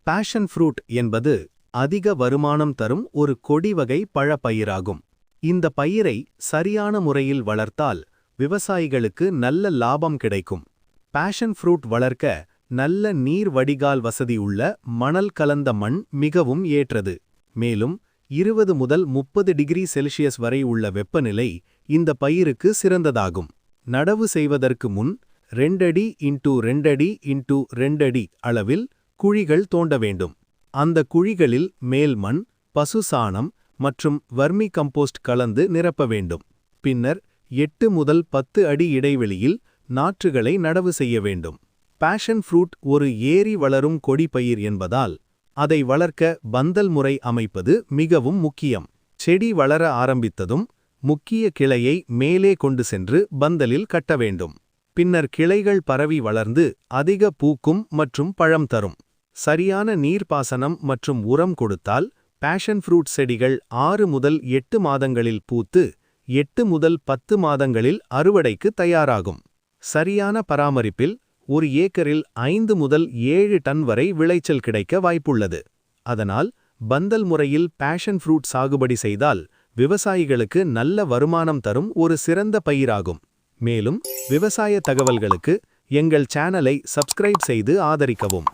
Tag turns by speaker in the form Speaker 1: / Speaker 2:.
Speaker 1: Passion fruit என்பது அதிக வருமானம் தரும் ஒரு கொடிவகை பழப்பயிராகும். இந்த பயிரை சரியான முறையில் வளர்த்தால் விவசாயிகளுக்கு நல்ல லாபம் கிடைக்கும். பேஷன் ஃப்ரூட் வளர்க்க நல்ல நீர் வடிகால் வசதி உள்ள மணல் கலந்த மண் மிகவும் ஏற்றது. மேலும் 20 முதல் 30 டிகிரி செல்சியஸ் வரை உள்ள வெப்பநிலை இந்த பயிருக்கு சிறந்ததாகும். நடவு செய்வதற்கு முன் 2 அடி x 2 அடி x 2 அடி அளவில் குழிகள் தோண்ட வேண்டும். அந்த குழிகளில் மேல் மண், பசு சாணம் மற்றும் வர்மி கம்போஸ்ட் கலந்து நிரப்ப வேண்டும். பின்னர் 8 முதல் 10 அடி இடைவெளியில் நாற்றுகளை நடவு செய்ய வேண்டும். பேஷன் ஃப்ரூட் ஒரு ஏறி வளரும் கொடிப்பயிர் என்பதால் அதை வளர்க்க பந்தல் முறை அமைப்பது மிகவும் முக்கியம். செடி வளர ஆரம்பித்ததும் முக்கிய கிளையை மேலே கொண்டு சென்று பந்தலில் கட்ட வேண்டும். பின்னர் கிளைகள் பரவி வளர்ந்து அதிக பூக்கும் மற்றும் பழம் தரும். சரியான நீர்ப்பாசனம் மற்றும் உரம் கொடுத்தால் பேஷன் ஃப்ரூட் செடிகள் 6 முதல் 8 மாதங்களில் பூத்து 8 முதல் 10 மாதங்களில் அறுவடைக்கு தயாராகும். சரியான பராமரிப்பில் ஒரு ஏக்கரில் 5 முதல் 7 டன் வரை விளைச்சல் கிடைக்க வாய்ப்புள்ளது. அதனால் பந்தல் முறையில் பேஷன் ஃப்ரூட் சாகுபடி செய்தால் விவசாயிகளுக்கு நல்ல வருமானம் தரும் ஒரு சிறந்த பயிராகும். மேலும் விவசாய தகவல்களுக்கு எங்கள் சேனலை சப்ஸ்கிரைப் செய்து ஆதரிக்கவும்.